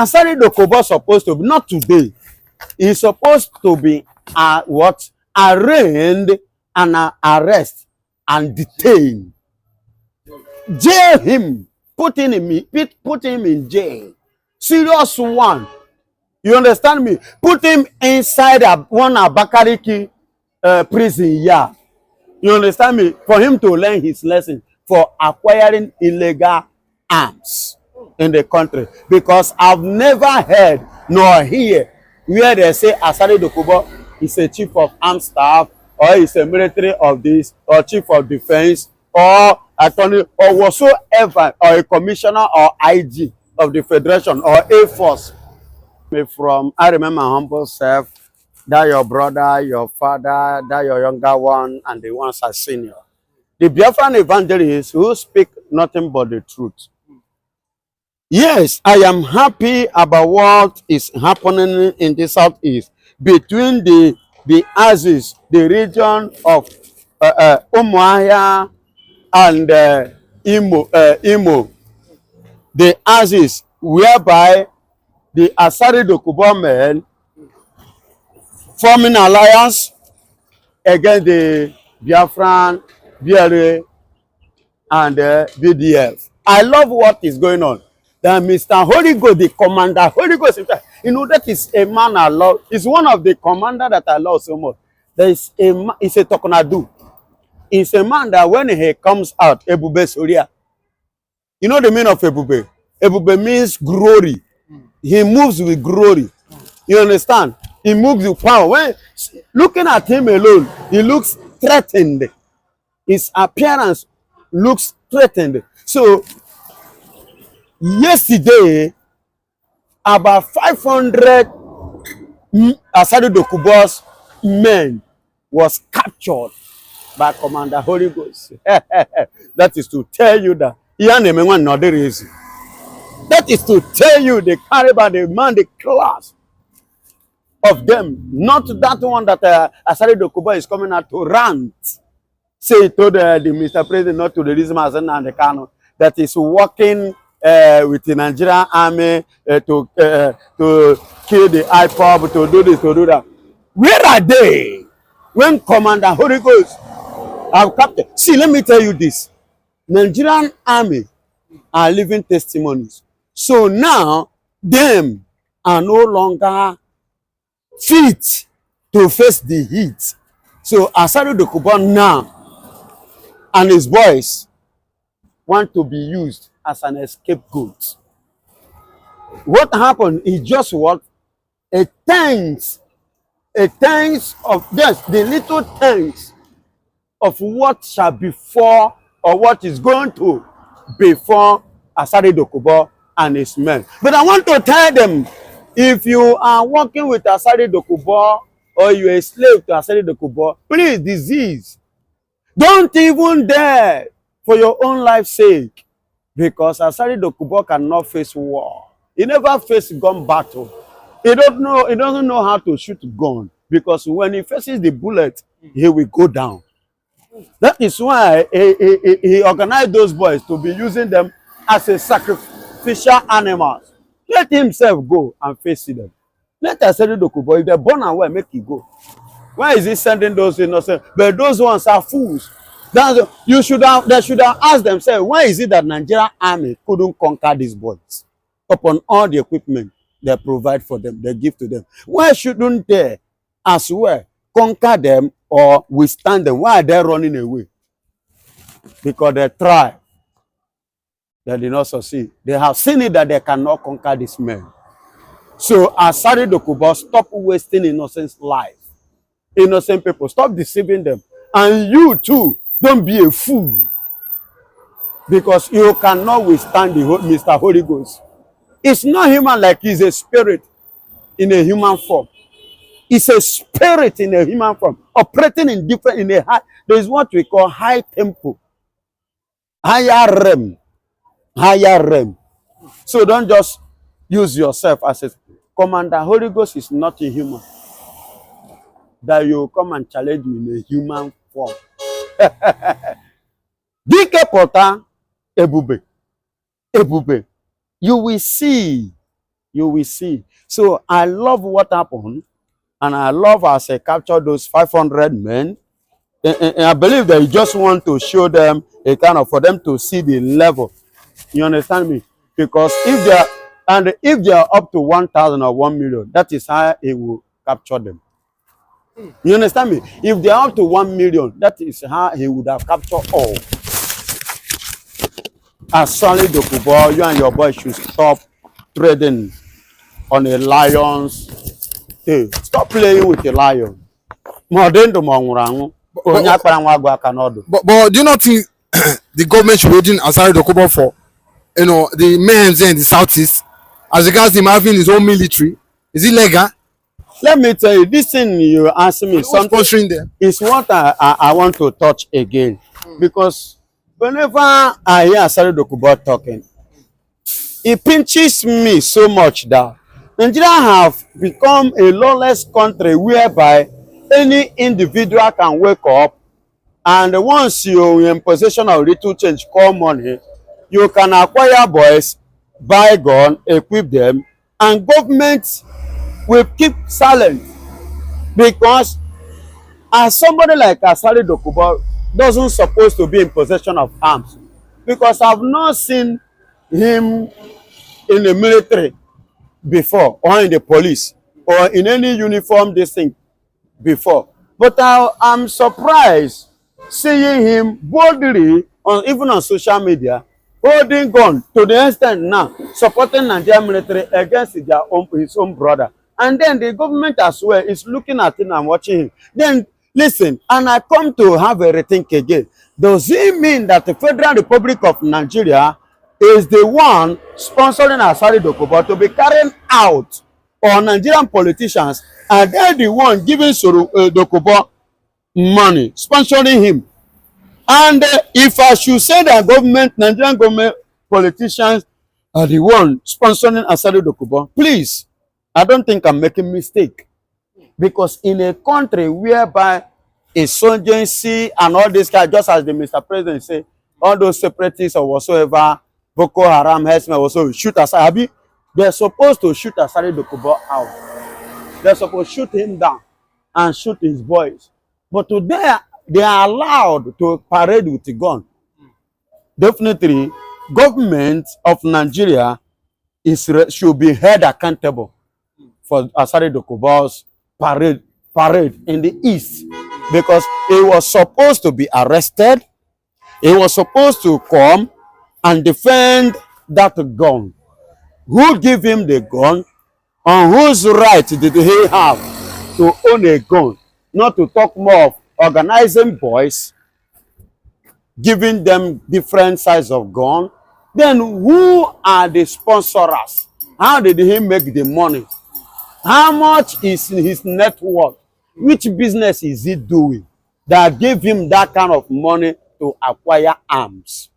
Asari Dokubo supposed to be, not today. He's supposed to be arraigned and arrest and detain. Jail him. Put him in jail. Serious one. You understand me? Put him inside one Abakaliki prison. Yeah. You understand me? For him to learn his lesson for acquiring illegal arms in the country. Because I've never heard nor hear where they say Asari Dokubo is a chief of armed staff, or is a military of this, or chief of defense, or attorney, or whatsoever, or a commissioner or IG of the Federation or Air Force. I remember my humble self, that your brother, your father, that your younger one, and the ones are senior. The Biafran evangelists who speak nothing but the truth. Yes, I am happy about what is happening in the southeast between the Axis, the region of Umuahia and Imo. The Axis, whereby the Asari Dokubo men forming alliance against the Biafran, BRA, and BDF. I love what is going on. That Mr. Holyghost, the commander, Holyghost, you know, that is a man I love. He's one of the commander that I love so much. There is a man, it's a Tokonadu. It's a man that when he comes out, Ebube Soria. You know the meaning of Ebube? Ebube means glory. He moves with glory. You understand? He moves with power. When looking at him alone, he looks threatened. His appearance looks threatened. So yesterday, about 500 Asari Dokubo's men was captured by Commander Holyghost. That is to tell you that that is to tell you they carry by the man, the class of them, not that one that Asari Dokubo is coming out to rant. Say he told the Mr. President not to release nnamdikanu, that is working with the Nigerian army to kill the IPOB, to do this, to do that. Where are they when Commander Holyghost have captured? See, let me tell you this. Nigerian army are living testimonies. So now, them are no longer fit to face the heat. So Asari Dokubo now and his boys want to be used as an scapegoat. What happened is just what? A thanks of yes, the little thanks of what shall befall, or what is going to befall Asari Dokubo and his men. But I want to tell them, if you are working with Asari Dokubo or you are a slave to Asari Dokubo, please, disease, don't even dare for your own life's sake, because Asari Dokubo cannot face war. He never faced gun battle. He doesn't know how to shoot gun, because when he faces the bullet, he will go down. That is why he organized those boys to be using them as a sacrificial animals. Let himself go and face them. Let Asari Dokubo, if they're born and well, make it go. Why is he sending those innocent? But those ones are fools. They should have asked themselves, why is it that Nigerian army couldn't conquer these boys upon all the equipment they provide for them, they give to them? Why shouldn't they as well conquer them or withstand them? Why are they running away? Because they try. They did not succeed. They have seen it that they cannot conquer these men. So Asari Dokubo, stop wasting innocent life. Innocent people, stop deceiving them. And you too, don't be a fool. Because you cannot withstand the Mr. Holyghost. It's not human like he's a spirit in a human form. It's a spirit in a human form, operating in different, in a high, there is what we call high tempo, higher realm, higher realm. So don't just use yourself as a Commander Holyghost is not a human. That you come and challenge me in a human form. Dike Pota, Ebube, you will see You will see. So I love what happened, and I love as I captured those 500 men. And I believe they just want to show them a kind of, for them to see the level. You understand me? Because if they are up to 1,000 or 1,000,000, that is how he will capture them. You understand me? If they are up to 1,000,000, that is how he would have captured all. Asari Dokubo, you and your boy should stop trading on a lion's tail. Stop playing with the lion. But do you not think the government should be holding Asari Dokubo for, the men in the southeast, as regards him having his own military? Is it legal? Let me tell you, this thing you ask me something is what I want to touch again. Because whenever I hear Asari Dokubo talking, it pinches me so much that Nigeria have become a lawless country whereby any individual can wake up, and once you're in possession of little change call money, you can acquire boys, buy gun, equip them, and government will keep silent. Because as somebody like Asari Dokubo doesn't supposed to be in possession of arms, because I've not seen him in the military before, or in the police, or in any uniform this thing before. But I'm surprised seeing him boldly even on social media holding gun to the extent now supporting Nigerian military against his own brother. And then the government as well is looking at him and watching him. Then listen, and I come to have a rethink again. Does it mean that the Federal Republic of Nigeria is the one sponsoring Asari Dokubo to be carrying out on Nigerian politicians, and they're the one giving Dokubo money, sponsoring him? And if I should say that Nigerian government politicians are the one sponsoring Asari Dokubo, please, I don't think I'm making mistake. Because in a country whereby insurgency and all this guy, just as the Mr. President say, all those separatists or whatsoever, Boko Haram, Hesma, also shoot Asari, they're supposed to shoot Asari Dokubo out. They're supposed to shoot him down and shoot his boys. But today, they are allowed to parade with a gun. Definitely, government of Nigeria should be held accountable for Asari Dokubo's parade in the east, because he was supposed to be arrested. He was supposed to come and defend that gun. Who gave him the gun? On whose right did he have to own a gun? Not to talk more of organizing boys, giving them different sizes of gun. Then who are the sponsors? How did he make the money? How much is his net worth? Which business is he doing that gave him that kind of money to acquire arms?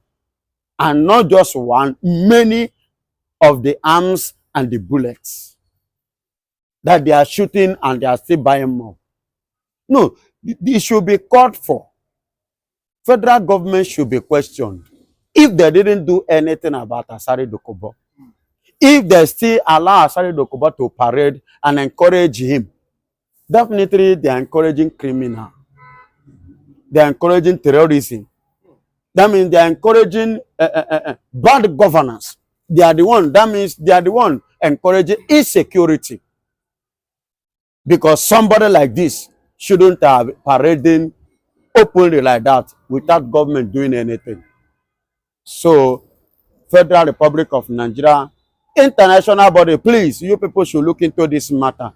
And not just one, many of the arms and the bullets that they are shooting, and they are still buying more. No, it should be called for. Federal government should be questioned if they didn't do anything about Asari Dokubo. If they still allow Asari Dokubo to parade and encourage him, definitely they are encouraging criminal. They are encouraging terrorism. That means they are encouraging bad governance. They are the one. That means they are the one encouraging insecurity. Because somebody like this shouldn't have parading openly like that without government doing anything. So, Federal Republic of Nigeria, international body, please, you people should look into this matter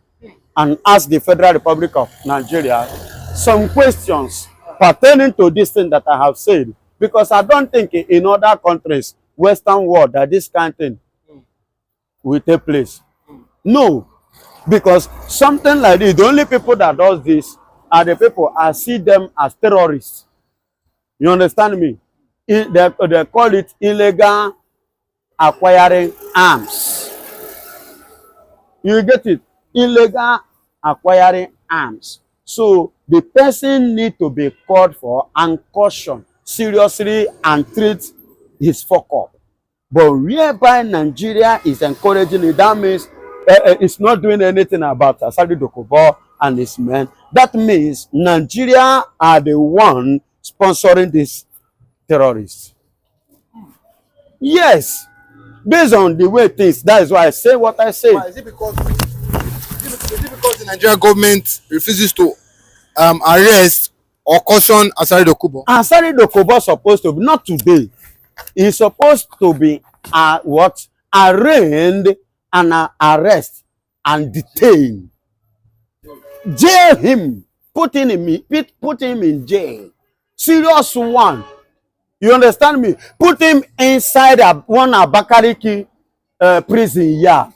and ask the Federal Republic of Nigeria some questions pertaining to this thing that I have said. Because I don't think in other countries, Western world, that this kind of thing will take place. No. Because something like this, the only people that does this are the people I see them as terrorists. You understand me? They call it illegal acquiring arms. You get it? Illegal acquiring arms. So the person need to be called for and cautioned seriously and treat his fuck up. But whereby Nigeria is encouraging it, that means it's not doing anything about Asari Dokubo and his men. That means Nigeria are the one sponsoring these terrorists. Yes, based on the way things, that is why I say what I say. Why? Is it because the Nigerian government refuses to arrest or caution Asari Dokubo? Asari Dokubo supposed to be, not today, he's supposed to be what, arraigned and arrest and detain, jail him, put him in jail, serious one. You understand me? Put him inside one Abakaliki prison yard.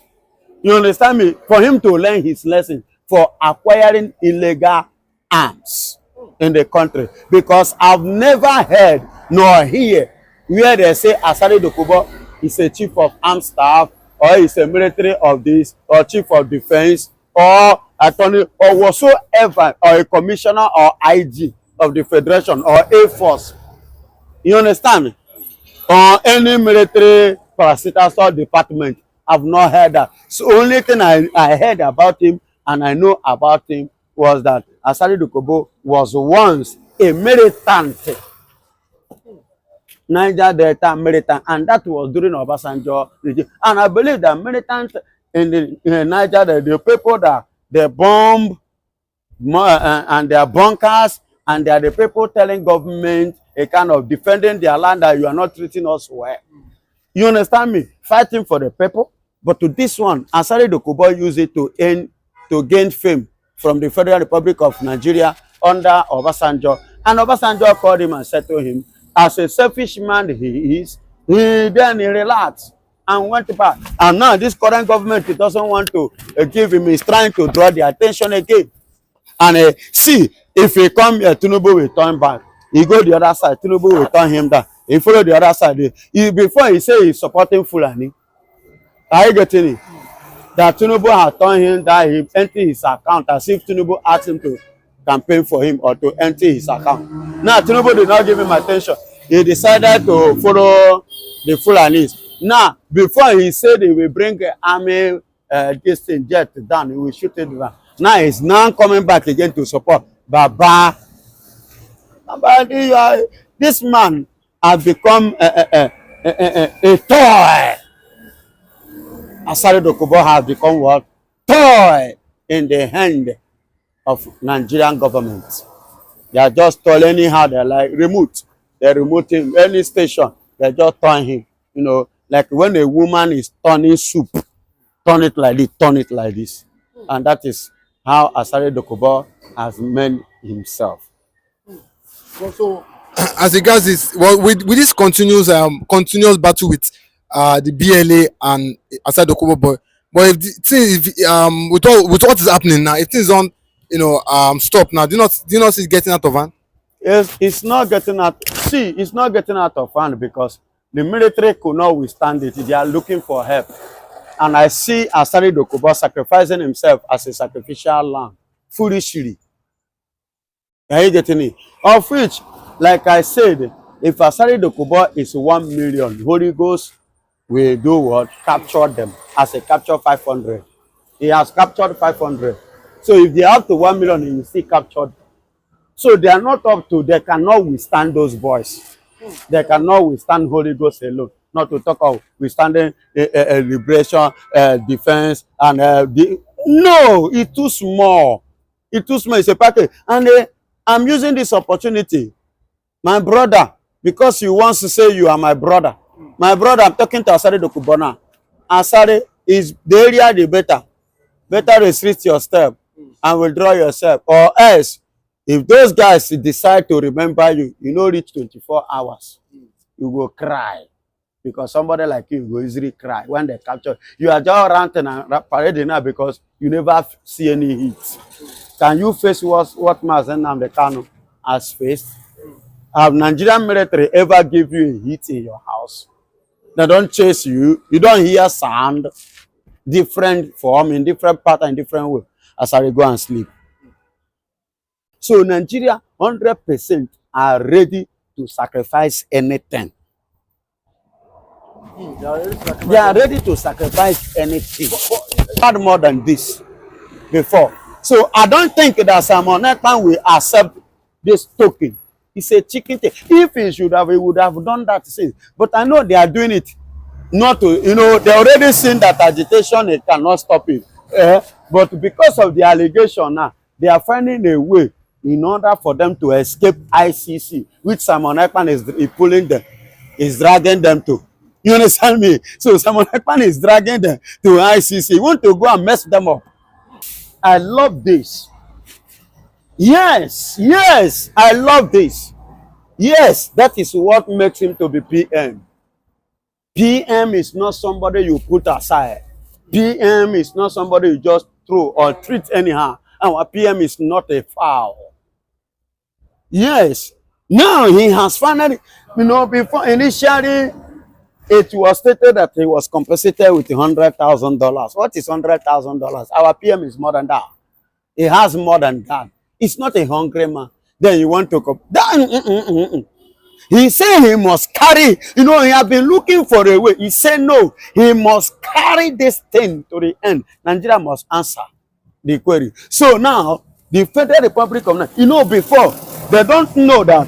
You understand me? For him to learn his lesson for acquiring illegal arms in the country. Because I've never heard nor hear where they say Asari Dokubo is a chief of armed staff, or is a military of this, or chief of defense, or attorney, or whatsoever, or a commissioner or IG of the federation or Air Force. You understand me? Or any military parasitical department. I've not heard that. So only thing I heard about him and I know about him was that Asari Dokubo was once a militant, Niger Delta militant, and that was during Obasanjo regime. And I believe that militant in the Niger, the people that they bomb and they are bunkers, and they are the people telling government a kind of defending their land, that you are not treating us well. You understand me? Fighting for the people. But to this one, Asari Dokubo used it to gain fame from the Federal Republic of Nigeria under Obasanjo. And Obasanjo called him and said to him, as a selfish man he is, then he relaxed and went back. And now this current government, he doesn't want to give him, he's trying to draw the attention again. And see, if he come here, Tinubu will turn back. He go the other side, Tinubu will turn him down. He follow the other side. Before he say he's supporting Fulani, are you getting it? That Tinubu had turned him that he empty his account as if Tinubu asked him to campaign for him or to empty his account. Now Tinubu did not give him attention. He decided to follow the Fulanis. Now, before he said he will bring an army this thing jet down, he will shoot it down. Now he's now coming back again to support Baba. This man has become a toy. Asari Dokubo has become what? Toy in the hand of Nigerian government. They are just told anyhow, they're like remote. They remote him, any station, they just turn him. You know, like when a woman is turning soup, turn it like this, turn it like this. And that is how Asari Dokubo has made himself. Well, so as regards this, well, with this continuous battle with the BLA and Asari Dokubo, but if the thing, if with what is happening now, if things don't stop now, do you not see it getting out of hand? It's not getting out. See, it's not getting out of hand because the military could not withstand it. They are looking for help. And I see Asari Dokubo sacrificing himself as a sacrificial lamb, foolishly. Are you getting it? Of which, like I said, if Asari Dokubo is 1 million, Holyghost will do what? Capture them as a capture 500. He has captured 500. So if they are up to 1 million, he will still capture them. So they are not up to, they cannot withstand those boys. They cannot withstand Holyghost alone. Not to talk of withstanding liberation, defense, and no, it's too small. It's too small. It's a package. And I'm using this opportunity, my brother, because you want to say you are my brother. My brother, I'm talking to Asari Dokubo now. Asari, is the area the better. Better restrict your step and withdraw yourself. Or else, if those guys decide to remember you, you know, reach 24 hours, you will cry. Because somebody like you will easily cry when they capture. You are just ranting and parading now because you never see any hits. Can you face what nnamdikanu has faced? Have Nigerian military ever give you a hit in your house? They don't chase you. You don't hear sound. Different form, in different pattern, in different way. As I go and sleep. So Nigeria 100% are ready to sacrifice anything. They are ready to sacrifice anything. Had more than this before. So I don't think that Simon Ekpa will accept this token. It's a chicken thing. If he should have, he would have done that since. But I know they are doing it not to, you know, they already seen that agitation, it cannot stop it. But because of the allegation now, they are finding a way in order for them to escape ICC, which Simon Ekpa is pulling them, is dragging them to. You understand me? So Simon Ekpa is dragging them to ICC. He want to go and mess them up. I love this. Yes, yes, I love this. Yes, that is what makes him to be PM. PM is not somebody you put aside. PM is not somebody you just throw or treat anyhow. Our PM is not a foul. Yes. Now he has finally, you know, before initially it was stated that he was compensated with $100,000. What is $100,000? Our PM is more than that. He has more than that. It's not a hungry man. Then you want to come. He said he must carry, you know, he has been looking for a way. He said no, he must carry this thing to the end. Nigeria must answer the query. So now, the Federal Republic of Nigeria, you know, before, they don't know that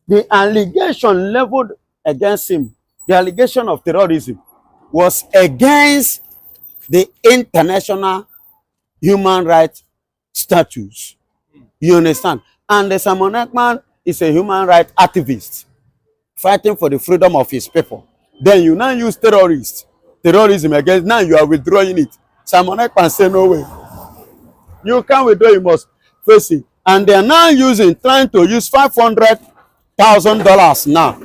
the allegation leveled against him, the allegation of terrorism, was against the international human rights statutes. You understand? And the Simon Ekpa is a human rights activist fighting for the freedom of his people. Then you now use terrorism against, now you are withdrawing it. Simon Ekpa say no way. You can't withdraw, you must face it. And they are now trying to use $500,000 now.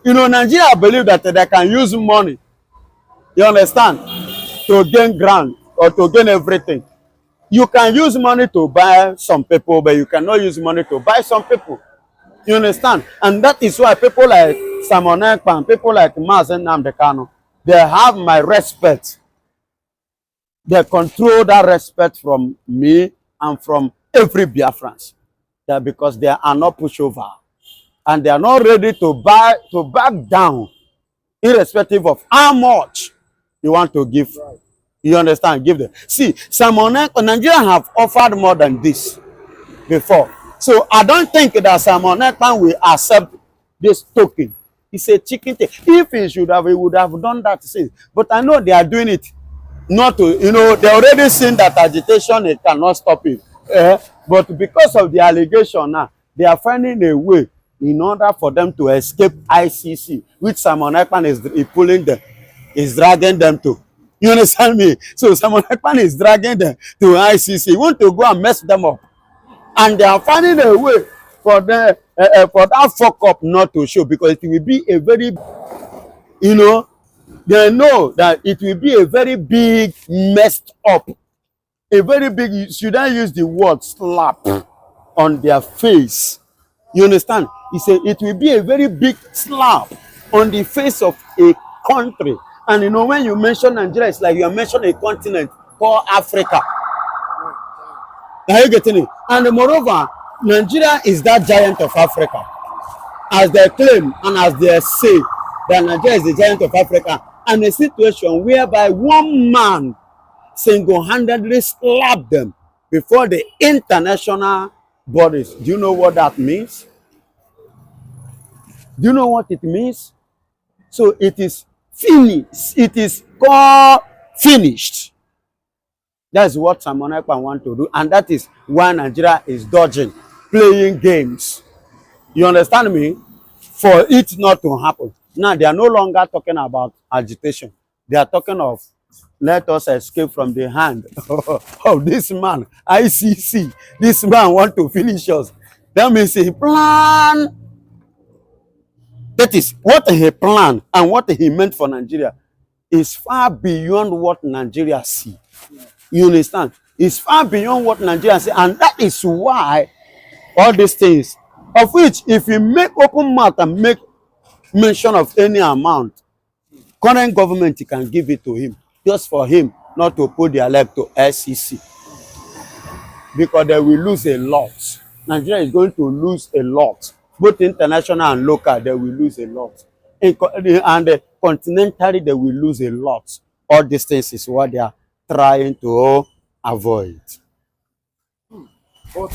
You know, Nigeria believe that they can use money, you understand, to gain ground or to gain everything. You can use money to buy some people, but you cannot use money to buy some people. You understand? And that is why people like Simon Ekpa, people like nnamdikanu, they have my respect. They control that respect from me and from every Biafrans. That because they are not pushover. And they are not ready to back down, irrespective of how much you want to give. Right. You understand? Give them. See, Simon Ekpa, Nigeria have offered more than this before. So I don't think that Simon Ekpa will accept this token. It's a chicken thing. If he should have, he would have done that since. But I know they are doing it not to, you know, they already seen that agitation, it cannot stop it. But because of the allegation now, they are finding a way in order for them to escape ICC, which Simon Ekpa is pulling them, is dragging them to. You understand me? So Simon Ekpa is dragging them to ICC. He want to go and mess them up. And they are finding a way for the for that fuck up not to show, because it will be a very, you know, they know that it will be a very big messed up, a very big, should I use the word slap on their face. You understand? It will be a very big slap on the face of a country. And you know, when you mention Nigeria, it's like you are mentioning a continent called Africa. Are you getting it? And moreover, Nigeria is that giant of Africa, as they claim and as they say that Nigeria is the giant of Africa. And a situation whereby one man single-handedly slapped them before the international bodies. Do you know what that means? Do you know what it means? So it is finished. It is called finished. That's what Simon Ekpa want to do. And that is why Nigeria is dodging, playing games. You understand me? For it not to happen. Now, they are no longer talking about agitation. They are talking of, let us escape from the hand of this man, ICC. This man want to finish us. That means he plan. That is what he planned and what he meant for Nigeria is far beyond what Nigeria see. You understand? It's far beyond what Nigeria see. And that is why all these things, of which if you make open mouth and make mention of any amount, current government can give it to him, just for him not to put their leg to SEC, because they will lose a lot. Nigeria is going to lose a lot, both international and local. They will lose a lot. and continentally they will lose a lot. All these things is what they are trying to avoid. But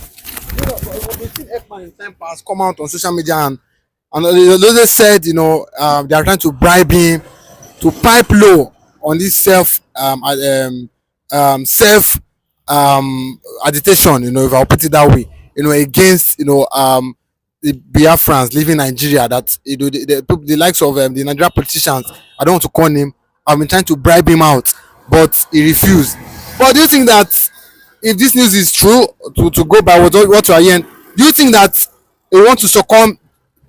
we've seen Ekpa in time past come out on social media and they said, they are trying to bribe him to pipe low on this self agitation, if I'll put it that way, against the Biafrans living in Nigeria, that the likes of the Nigerian politicians, I don't want to call him, have been trying to bribe him out, but he refused. But do you think that if this news is true, to go by what you are hearing, do you think that he want to succumb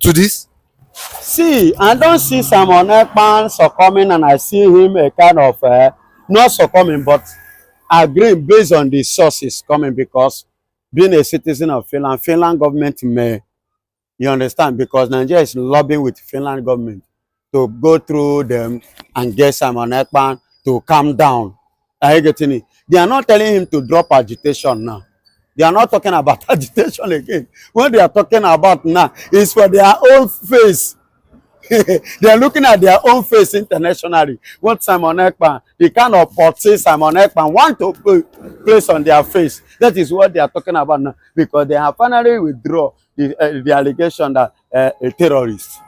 to this? See, I don't see Simon Ekpa succumbing, and I see him a kind of not succumbing, but agreeing based on the sources coming, because being a citizen of Finland, Finland government may, you understand, because Nigeria is lobbying with Finland government to go through them and get Simon Ekpa to calm down. Are you getting it? They are not telling him to drop agitation now. They are not talking about agitation again. What they are talking about now is for their own face. They are looking at their own face internationally. What Simon Ekpa, the kind of portray Simon Ekpa want to place on their face. That is what they are talking about now, because they have finally withdrawn the allegation that a terrorist.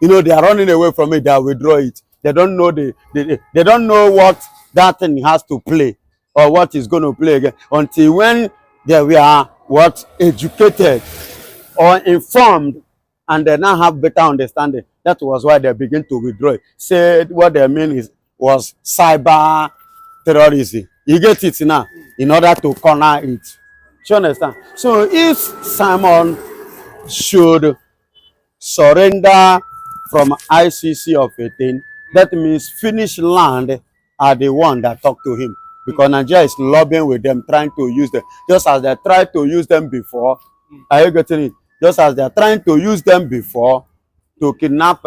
They are running away from it. They withdraw it. They don't know they don't know what that thing has to play, or what is going to play again, until when they were educated or informed, and they now have better understanding. That was why they begin to withdraw it. Said what they mean was cyber terrorism. You get it now, in order to corner it. Do you understand? So if Simon should surrender from ICC of 18, that means Finnish land are the one that talk to him, because Nigeria is lobbying with them, trying to use them, just as they tried to use them before. Are you getting it? Just as they are trying to use them before to kidnap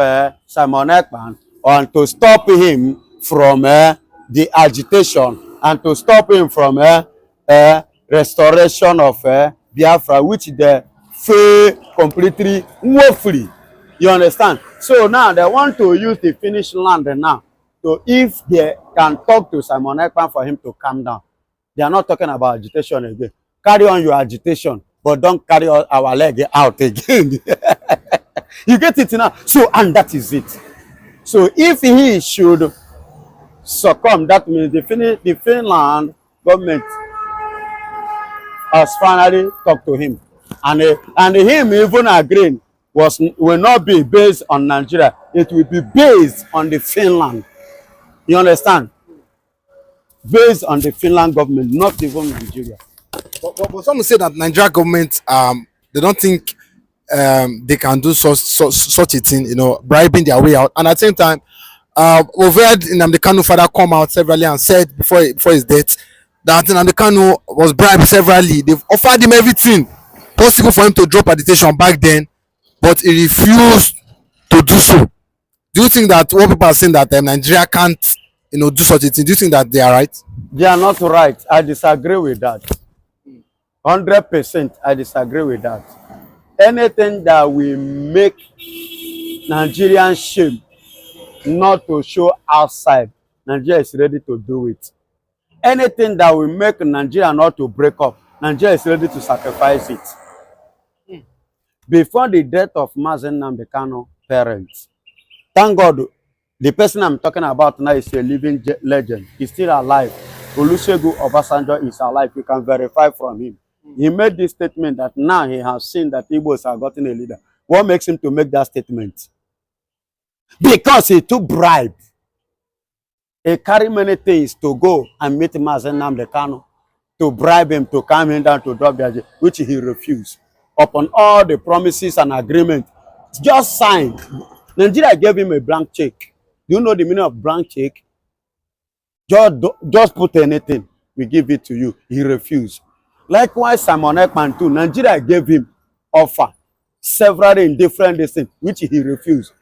Simon Ekpa, and to stop him from the agitation, and to stop him from restoration of Biafra, which they fail completely woefully. You understand? So now they want to use the Finnish land now. So if they can talk to Simon Ekpa for him to calm down, they are not talking about agitation again. Carry on your agitation, but don't carry our leg out again. You get it now? So, and that is it. So if he should succumb, that means the Finland government has finally talked to him, and him even agreeing will not be based on Nigeria. It will be based on the Finland. You understand? Based on the Finland government, not even Nigeria. But some say that Nigeria government, they don't think they can do such a thing, bribing their way out. And at the same time, we've heard nnamdikanu father come out severally and said before his death that nnamdikanu was bribed severally. They've offered him everything possible for him to drop agitation back then, but he refused to do so. Do you think that what people are saying, that Nigeria can't, do such a thing, do you think that they are right? They are not right. I disagree with that. 100%, I disagree with that. Anything that will make Nigerian shame not to show outside, Nigeria is ready to do it. Anything that will make Nigeria not to break up, Nigeria is ready to sacrifice it. Before the death of nnamdikanu parents, thank God, the person I'm talking about now is a living legend. He's still alive. Olusegun Obasanjo is alive. You can verify from him. He made this statement that now he has seen that Igbos have gotten a leader. What makes him to make that statement? Because he took bribe. He carried many things to go and meet nnamdikanu, to bribe him, to calm him down, to drop the agenda, which he refused. Upon all the promises and agreements just signed, Nigeria gave him a blank check. Do you know the meaning of blank check? Just put anything, we give it to you. He refused. Likewise, Simon Ekpa too, Nigeria gave him offer, several in different things, which he refused.